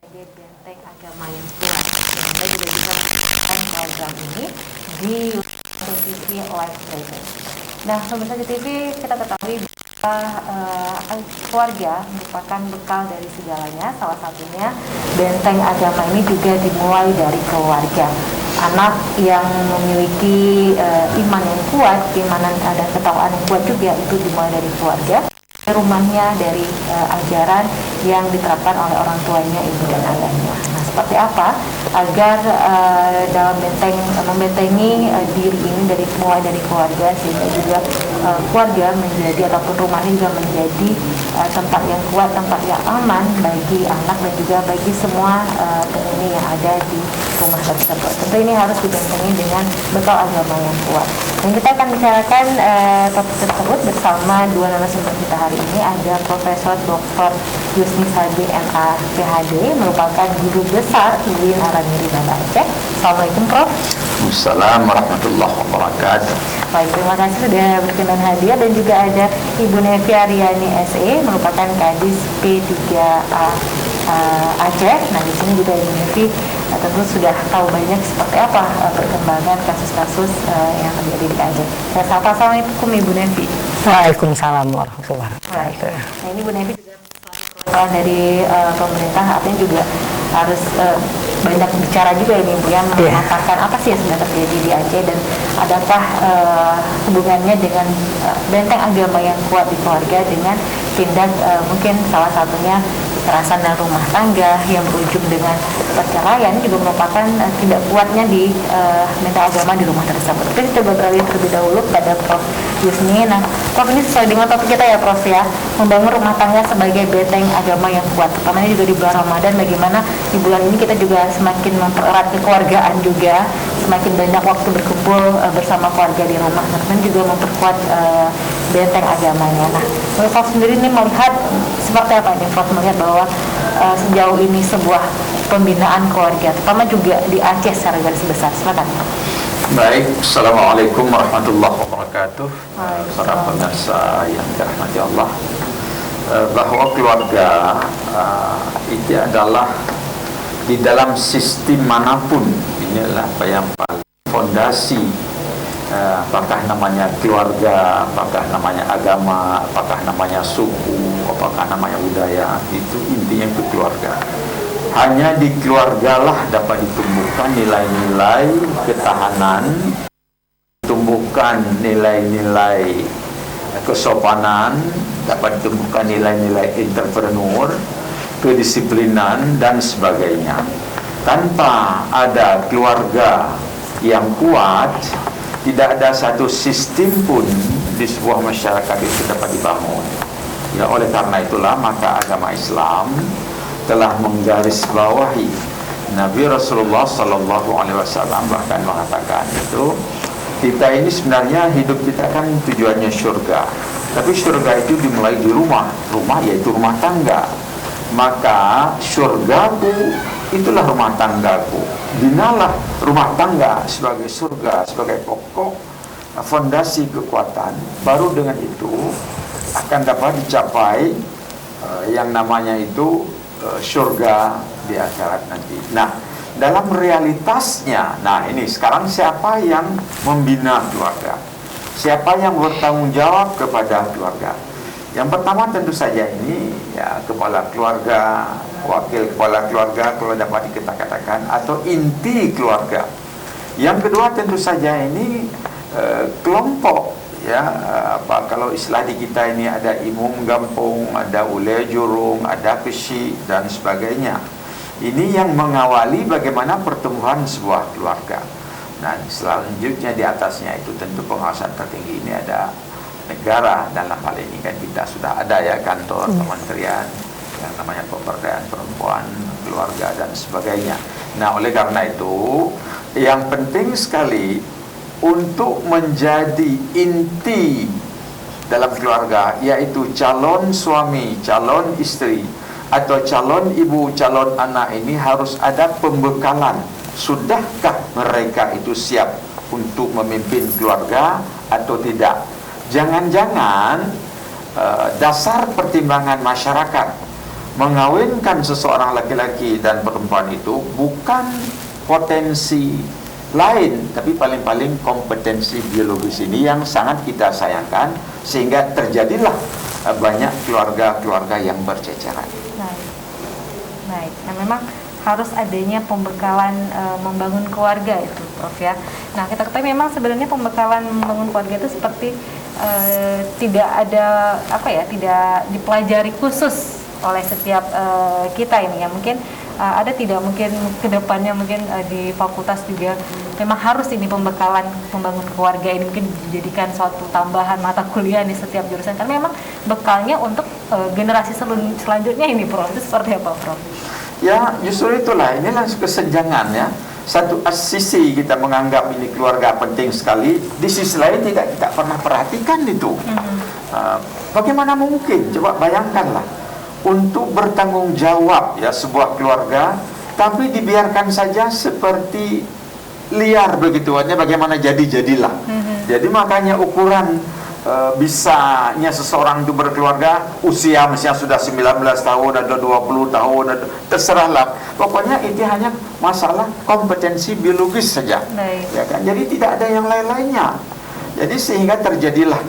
sebagai benteng agama yang kuat. Anda juga bisa menyaksikan program ini di YouTube TV Live Streaming. Nah, pemirsa TV, kita ketahui bahwa keluarga merupakan bekal dari segalanya. Salah satunya benteng agama ini juga dimulai dari keluarga. Anak yang memiliki iman yang kuat, keimanan dan ketakwaan yang kuat juga itu dimulai dari keluarga. Rumahnya dari ajaran yang diterapkan oleh orang tuanya, ibu dan ayahnya. Nah, seperti apa agar dalam membentengi diri ini mulai dari keluarga, sehingga juga keluarga menjadi ataupun rumah ini juga menjadi tempat yang kuat, tempat yang aman bagi anak dan juga bagi semua penghuni yang ada di rumah tersebut. Tentu ini harus dibentengi dengan bekal agama yang kuat. Dan kita akan bicarakan topik tersebut bersama dua narasumber kita hari ini. Ada Profesor Dr. Yusni Sabi MA PhD, merupakan guru besar UIN Aramiri Banda Aceh. Assalamualaikum Prof. Assalamualaikum warahmatullahi wabarakatuh. Baik, terima kasih sudah berkenan hadir. Dan juga ada Ibu Nevi Aryani SE, merupakan Kadis P3A Aceh. Nah, di sini juga Ibu Nevi tentu sudah tahu banyak seperti apa perkembangan kasus-kasus yang terjadi di Aceh. Saya sapa, assalamualaikum Ibu Nevi. Waalaikumsalam warahmatullahi wabarakatuh. Nah, ini Bu Nevi juga dari pemerintah, artinya juga harus banyak bicara juga ini Bu, yang mengatakan apa sih yang sudah terjadi di Aceh dan adakah hubungannya dengan benteng agama yang kuat di keluarga dengan tindak mungkin salah satunya kekerasan dalam rumah tangga yang berujung dengan perceraian juga merupakan tidak kuatnya di benteng agama di rumah tersebut. Tapi kita beralih terlebih dahulu pada Prof. Yusni. Nah, Prof, ini sesuai dengan topik kita ya Prof ya, membangun rumah tangga sebagai benteng agama yang kuat. Terutama juga di bulan Ramadan, bagaimana di bulan ini kita juga semakin mempererat kekeluargaan juga, semakin banyak waktu berkumpul bersama keluarga di rumah, dan juga memperkuat benteng agamanya. Nah, Prof sendiri ini melihat seperti apa ini Prof, melihat bahwa sejauh ini sebuah pembinaan keluarga, terutama juga di Aceh secara garis besar. Silakan. Baik, Assalamualaikum warahmatullahi wabarakatuh. Para pemirsa yang dirahmati Allah, bahwa keluarga itu adalah di dalam sistem manapun, inilah apa yang paling fondasi, apakah namanya keluarga, apakah namanya agama, apakah namanya suku, apakah namanya budaya, itu intinya itu keluarga. Hanya di keluargalah dapat ditumbuhkan nilai-nilai ketahanan, tumbuhkan nilai-nilai kesopanan, dapat ditumbuhkan nilai-nilai entrepreneur, kedisiplinan dan sebagainya. Tanpa ada keluarga yang kuat, tidak ada satu sistem pun di sebuah masyarakat itu dapat dibangun. Ya, oleh karena itulah maka agama Islam telah menggarisbawahi, Nabi Rasulullah Sallallahu Alaihi Wasallam bahkan mengatakan itu, kita ini sebenarnya hidup kita kan tujuannya surga, tapi surga itu dimulai di rumah yaitu rumah tangga. Maka surgaku itulah rumah tanggaku. Binalah rumah tangga sebagai surga, sebagai pokok fondasi kekuatan. Baru dengan itu akan dapat dicapai yang namanya itu surga di akhirat nanti. Nah, dalam realitasnya, nah ini sekarang siapa yang membina keluarga? Siapa yang bertanggung jawab kepada keluarga? Yang pertama tentu saja ini ya kepala keluarga, wakil kepala keluarga kalau dapat kita katakan, atau inti keluarga. Yang kedua tentu saja ini kelompok. Ya, kalau istilah di kita ini ada imum gampung, ada ule jurung, ada kesi dan sebagainya. Ini yang mengawali bagaimana pertumbuhan sebuah keluarga. Nah, selanjutnya di atasnya itu tentu pengawasan tertinggi ini ada negara. Dalam hal ini kan kita sudah ada ya kantor kementerian yang namanya pemberdayaan perempuan, keluarga dan sebagainya. Nah, oleh karena itu yang penting sekali untuk menjadi inti dalam keluarga, yaitu calon suami, calon istri, atau calon ibu, calon anak ini harus ada pembekalan. Sudahkah mereka itu siap untuk memimpin keluarga atau tidak? Jangan-jangan dasar pertimbangan masyarakat mengawinkan seseorang laki-laki dan perempuan itu bukan potensi lain, tapi paling-paling kompetensi biologis ini yang sangat kita sayangkan, sehingga terjadilah banyak keluarga-keluarga yang berceceran. Baik. Nah, memang harus adanya pembekalan membangun keluarga itu, Prof ya. Nah, kita ketahui memang sebenarnya pembekalan membangun keluarga itu seperti tidak ada tidak dipelajari khusus oleh setiap kita ini ya. Mungkin ada tidak mungkin kedepannya mungkin di fakultas juga memang harus ini pembekalan membangun keluarga ini mungkin dijadikan suatu tambahan mata kuliah di setiap jurusan, karena memang bekalnya untuk generasi selanjutnya ini, Prof. Itu seperti apa, Prof? Ya, justru inilah kesenjangan ya. Satu sisi kita menganggap ini keluarga penting sekali, di sisi lain tidak kita pernah perhatikan itu. Bagaimana mungkin? Coba bayangkanlah, untuk bertanggung jawab ya sebuah keluarga, tapi dibiarkan saja seperti liar begitu, bagaimana jadi-jadilah. Jadi makanya ukuran bisanya seseorang itu berkeluarga usia misalnya sudah 19 tahun atau 20 tahun atau terserahlah, pokoknya itu hanya masalah kompetensi biologis saja. Ya kan, jadi tidak ada yang lain-lainnya. Jadi sehingga terjadilah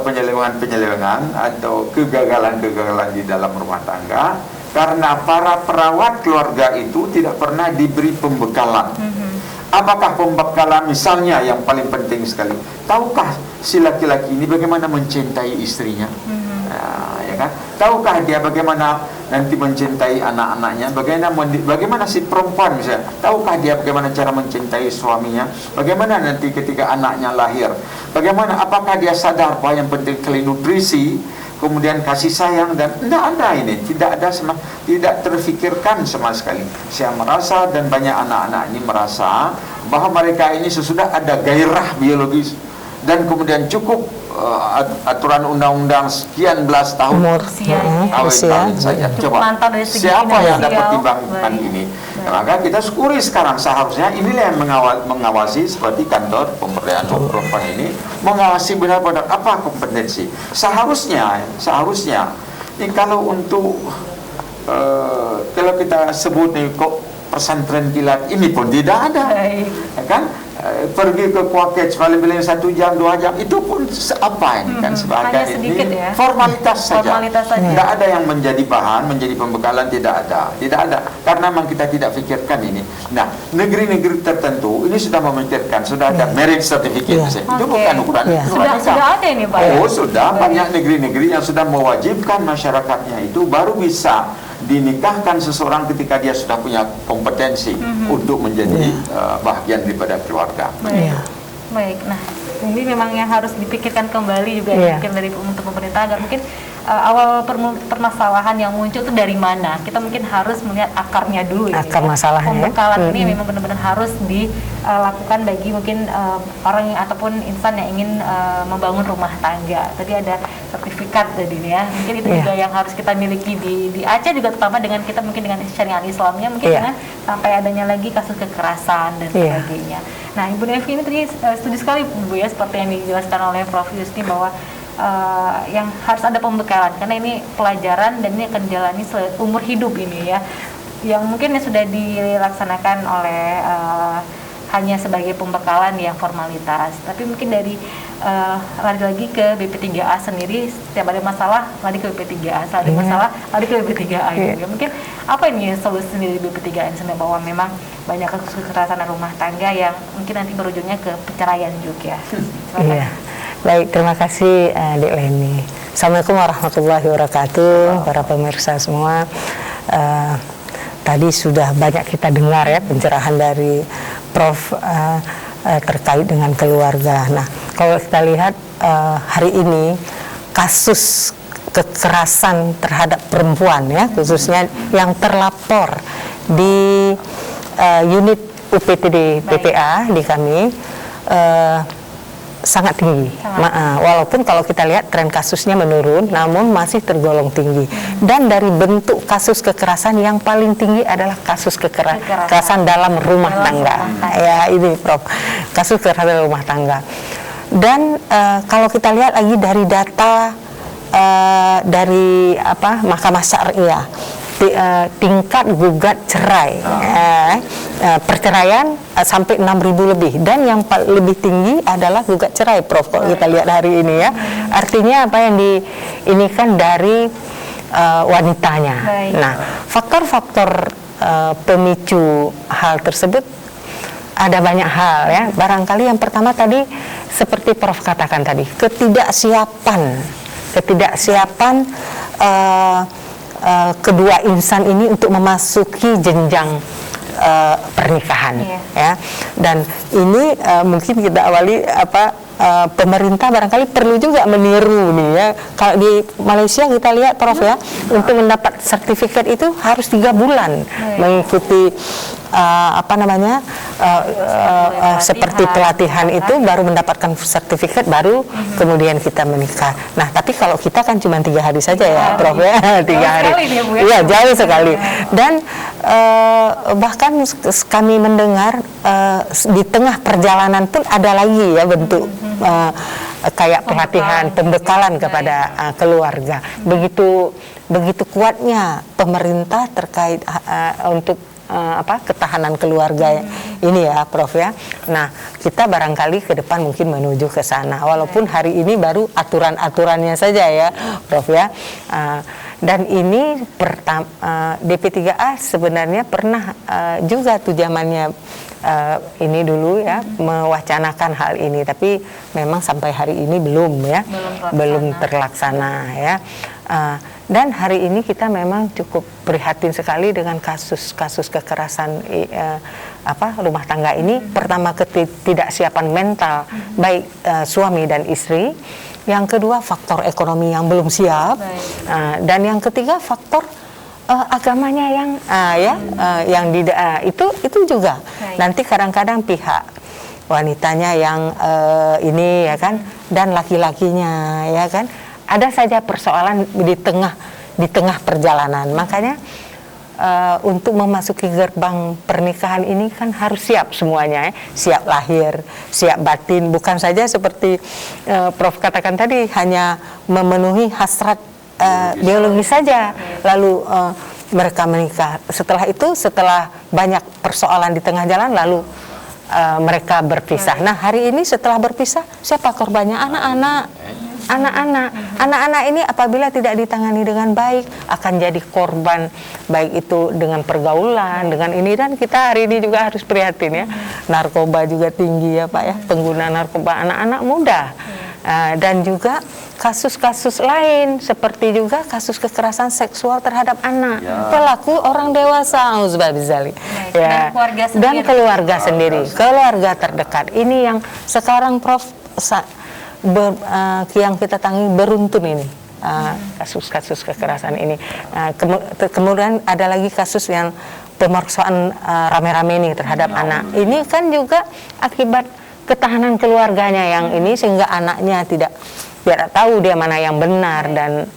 penyelewengan atau kegagalan-kegagalan di dalam rumah tangga karena para perawat keluarga itu tidak pernah diberi pembekalan. Apakah pembekalan misalnya yang paling penting sekali, tahukah si laki-laki ini bagaimana mencintai istrinya? Ya kan? Tahukah dia bagaimana nanti mencintai anak-anaknya? Bagaimana si perempuan misalnya, tahukah dia bagaimana cara mencintai suaminya? Bagaimana nanti ketika anaknya lahir? Bagaimana, apakah dia sadar bahwa yang penting sekali nutrisi, kemudian kasih sayang, dan tidak ada ini, tidak terfikirkan sama sekali. Saya merasa dan banyak anak-anak ini merasa bahwa mereka ini sesudah ada gairah biologis dan kemudian cukup aturan undang-undang sekian belas tahun usia saja. Coba siapa yang dapat timbangkan ini? Maka kita syukuri sekarang, seharusnya inilah yang mengawasi seperti kantor pemberdayaan perempuan ini, mengawasi benar-benar apa kompetensi. Seharusnya ini kalau untuk kalau kita sebut nih kok pesantren kilat ini pun tidak ada, ya kan? Pergi ke Kuakej paling-paling 1 jam 2 jam itu pun apa ini kan, sebagai ini ya? formalitas saja. Tidak ada yang menjadi bahan, menjadi pembekalan, tidak ada karena memang kita tidak pikirkan ini. Nah, negeri-negeri tertentu ini sudah memikirkan, sudah ada merit certificate. Itu bukan ukuran. Sudah ada ini, Pak. Sudah banyak negeri-negeri yang sudah mewajibkan masyarakatnya itu baru bisa dinikahkan seseorang ketika dia sudah punya kompetensi untuk menjadi bagian daripada keluarga. Baik. Nah, ini memang yang harus dipikirkan kembali juga mungkin dari untuk pemerintah, agar mungkin awal permasalahan yang muncul itu dari mana. Kita mungkin harus melihat akarnya dulu. Akar masalahnya. Pembekalan ini memang benar-benar harus dilakukan bagi mungkin orang ataupun insan yang ingin membangun rumah tangga. Tadi ada sertifikat tadi ya. Mungkin itu juga yang harus kita miliki di Aceh juga, terutama dengan kita mungkin dengan syariat Islamnya, mungkin dengan sampai adanya lagi kasus kekerasan dan sebagainya. Nah, Ibu Nevi ini tadi setuju sekali Bu ya, seperti yang dijelaskan oleh Prof Yusni bahwa yang harus ada pembekalan, karena ini pelajaran dan ini akan dijalani seumur hidup ini ya, yang mungkin sudah dilaksanakan oleh hanya sebagai pembekalan yang formalitas, tapi mungkin dari lari lagi ke BP3A sendiri, setiap ada masalah lari ke BP3A, ada masalah lari ke BP3A gitu. Mungkin apa ini solusi dari BP3A ini sebenarnya, bahwa memang banyak kasus kekerasan rumah tangga yang mungkin nanti berujungnya ke perceraian juga. Baik, terima kasih Dek Leni. Assalamualaikum warahmatullahi wabarakatuh, para pemirsa semua. Tadi sudah banyak kita dengar ya pencerahan dari Prof terkait dengan keluarga. Nah, kalau kita lihat hari ini kasus kekerasan terhadap perempuan ya, khususnya yang terlapor di unit UPTD PPA di kami sangat tinggi. Walaupun kalau kita lihat tren kasusnya menurun, namun masih tergolong tinggi. Dan dari bentuk kasus kekerasan yang paling tinggi adalah kasus kekerasan dalam rumah tangga. Ya, ini Prof, kasus kekerasan dalam rumah tangga. Dan kalau kita lihat lagi dari data dari Mahkamah Syariah, tingkat gugat cerai, perceraian sampai 6.000 lebih, dan yang lebih tinggi adalah gugat cerai, Prof. Kalau kita lihat hari ini ya, artinya apa yang ini kan dari wanitanya. Nah, faktor-faktor pemicu hal tersebut ada banyak hal ya. Barangkali yang pertama tadi seperti Prof katakan tadi, ketidaksiapan kedua insan ini untuk memasuki jenjang pernikahan, ya. Dan ini mungkin kita awali pemerintah barangkali perlu juga meniru nih ya. Kalau di Malaysia kita lihat, Prof, ya, untuk mendapat sertifikat itu harus 3 bulan mengikuti seperti pelatihan itu, baru mendapatkan sertifikat, baru kemudian kita menikah. Nah, tapi kalau kita kan cuma 3 hari saja ya, Prof, ya, 3 hari. Iya, jauh sekali. Dan bahkan kami mendengar di tengah perjalanan pun ada lagi ya bentuk kayak pelatihan, pembekalan kepada keluarga. Begitu kuatnya pemerintah terkait untuk ketahanan keluarga ini ya, Prof, ya. Nah, kita barangkali ke depan mungkin menuju ke sana, walaupun hari ini baru aturan-aturannya saja ya, Prof, ya. Dan ini DP3A sebenarnya pernah juga tuh zamannya ini dulu ya mewacanakan hal ini, tapi memang sampai hari ini belum terlaksana ya. Dan hari ini kita memang cukup prihatin sekali dengan kasus-kasus kekerasan rumah tangga ini. Pertama, ketidaksiapan mental baik suami dan istri. Yang kedua, faktor ekonomi yang belum siap. Dan yang ketiga, faktor agamanya yang itu juga. Nanti kadang-kadang pihak wanitanya yang ini ya kan, dan laki-lakinya ya kan. Ada saja persoalan di tengah perjalanan. Makanya untuk memasuki gerbang pernikahan ini kan harus siap semuanya ya. Siap lahir, siap batin. Bukan saja seperti Prof katakan tadi, hanya memenuhi hasrat biologis saja, lalu mereka menikah. Setelah itu, setelah banyak persoalan di tengah jalan, lalu mereka berpisah. Nah, hari ini setelah berpisah, siapa korbannya? Anak-anak ini apabila tidak ditangani dengan baik akan jadi korban, baik itu dengan pergaulan, dengan ini. Dan kita hari ini juga harus prihatin ya, narkoba juga tinggi ya Pak ya, pengguna narkoba anak-anak muda. Dan juga kasus-kasus lain seperti juga kasus kekerasan seksual terhadap anak, pelaku orang dewasa, ya, dan keluarga sendiri, keluarga terdekat. Ini yang sekarang Prof yang kita tangani beruntun ini, kasus-kasus kekerasan ini. Kemudian ada lagi kasus yang pemerkosaan rame-rame ini terhadap anak. Ini kan juga akibat ketahanan keluarganya yang ini, sehingga anaknya tidak tahu dia mana yang benar dan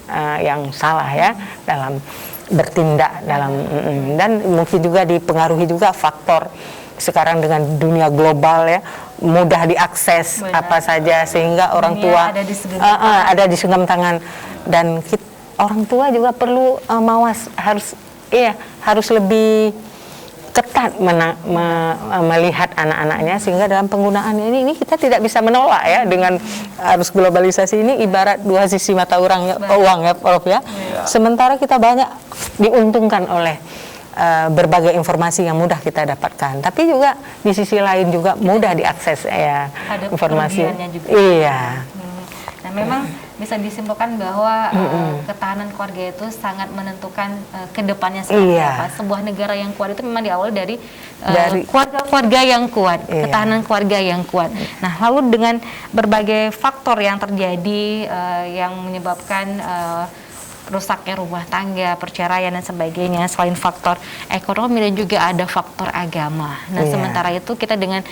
yang salah ya dalam bertindak dan mungkin juga dipengaruhi juga faktor sekarang dengan dunia global ya, mudah diakses apa saja, sehingga orang tua ada di genggam tangan. Dan orang tua juga perlu mawas, harus lebih ketat melihat anak-anaknya, sehingga dalam penggunaan ini kita tidak bisa menolak ya, dengan arus globalisasi ini ibarat dua sisi mata uang ya Prof ya. Sementara kita banyak diuntungkan oleh berbagai informasi yang mudah kita dapatkan, tapi juga di sisi lain juga mudah diakses ya informasi. Iya. Nah, memang bisa disimpulkan bahwa ketahanan keluarga itu sangat menentukan kedepannya seperti apa. Sebuah negara yang kuat itu memang diawali dari keluarga yang kuat, ketahanan keluarga yang kuat. Nah, lalu dengan berbagai faktor yang terjadi yang menyebabkan rusaknya rumah tangga, perceraian dan sebagainya, selain faktor ekonomi dan juga ada faktor agama. Nah, sementara itu kita dengan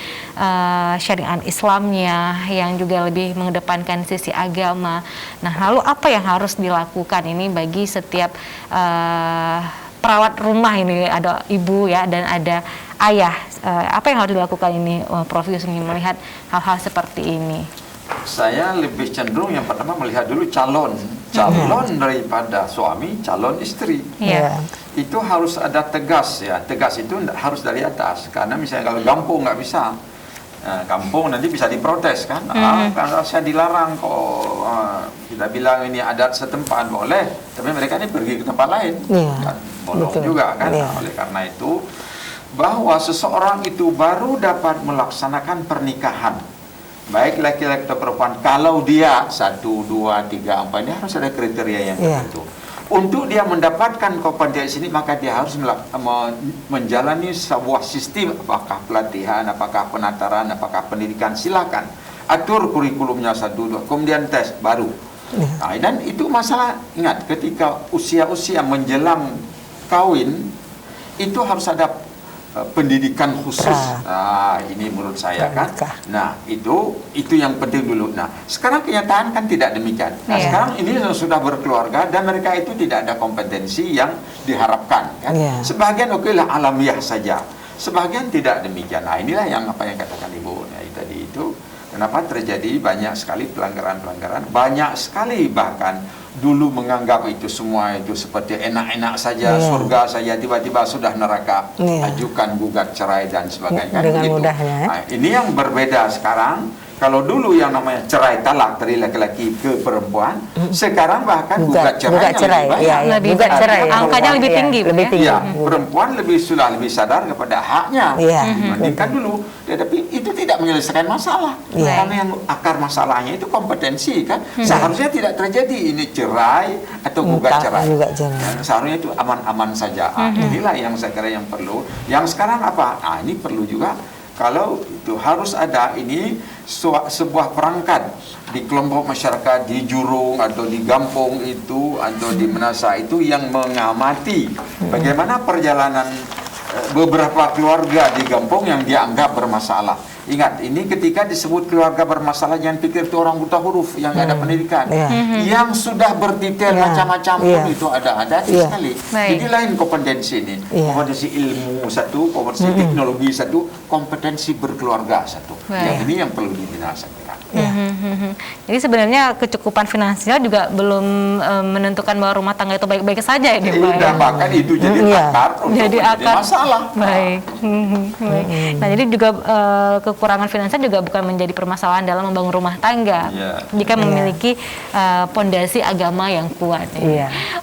syariat Islamnya yang juga lebih mengedepankan sisi agama. Nah, lalu apa yang harus dilakukan ini bagi setiap perawat rumah ini, ada ibu ya dan ada ayah. Apa yang harus dilakukan ini, Prof Yusni, melihat hal-hal seperti ini? Saya lebih cenderung yang pertama melihat dulu calon calon daripada suami, calon istri. Ya. Itu harus ada tegas ya. Tegas itu harus dari atas. Karena misalnya kalau kampung nggak bisa. Kampung nanti bisa diprotes kan. Karena saya dilarang kok. Kita bilang ini adat setempat boleh, tapi mereka ini pergi ke tempat lain. Kan bolong juga kan. Oleh karena itu bahwa seseorang itu baru dapat melaksanakan pernikahan, baik laki-laki atau perempuan, kalau dia 1, 2, 3, 4, ini harus ada kriteria yang tertentu. Untuk dia mendapatkan kompetensi ini, maka dia harus menjalani sebuah sistem, apakah pelatihan, apakah penataran, apakah pendidikan, silakan atur kurikulumnya 1, 2, kemudian tes baru. Nah, dan itu masalah, ingat, ketika usia-usia menjelang kawin itu harus ada pendidikan khusus. Ini menurut saya kan. Nah, itu yang penting dulu. Nah, sekarang kenyataan kan tidak demikian. Nah, sekarang ini sudah berkeluarga dan mereka itu tidak ada kompetensi yang diharapkan kan. Sebagian lah alamiah saja. Sebagian tidak demikian. Nah, inilah yang apa yang katakan Ibu tadi itu. Kenapa terjadi banyak sekali pelanggaran-pelanggaran, banyak sekali bahkan dulu menganggap itu semua itu seperti enak-enak saja, surga saja, tiba-tiba sudah neraka, ajukan gugat cerai dan sebagainya. Dengan mudahnya. Nah, ini yang berbeda sekarang. Kalau dulu yang namanya cerai talak dari laki-laki ke perempuan, sekarang bahkan gugat cerai lebih banyak. Angkanya lebih tinggi. Perempuan sudah lebih sadar kepada haknya dibandingkan dulu. Tetapi itu tidak menyelesaikan masalah. Karena yang akar masalahnya itu kompetensi kan. Seharusnya tidak terjadi ini cerai atau gugat cerai. Seharusnya itu aman-aman saja. Inilah yang saya kira yang perlu. Yang sekarang apa? Ini perlu juga. Kalau itu harus ada ini sebuah perangkat di kelompok masyarakat, di Jurung atau di Gampong itu atau di Menasa itu yang mengamati bagaimana perjalanan beberapa keluarga di Gampong yang dianggap bermasalah. Ingat, ini ketika disebut keluarga bermasalah, jangan pikir itu orang buta huruf yang ada pendidikan. Yang sudah bertitel macam-macam pun itu ada sekali. Jadi lain kompetensi ini. Kompetensi ilmu satu, kompetensi teknologi satu, kompetensi berkeluarga satu. Yang ini yang perlu dibina saya kira. Jadi sebenarnya kecukupan finansial juga belum menentukan bahwa rumah tangga itu baik-baik saja ya, bahkan itu jadi akar untuk menjadi masalah. Baik. Nah, jadi juga kekurangan finansial juga bukan menjadi permasalahan dalam membangun rumah tangga jika memiliki pondasi agama yang kuat.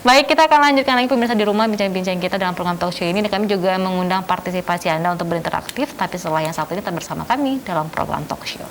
Baik, kita akan lanjutkan lagi pemirsa di rumah bincang-bincang kita dalam program talk show ini, dan kami juga mengundang partisipasi Anda untuk berinteraktif, tapi setelah yang satu ini tetap bersama kami dalam program talk show.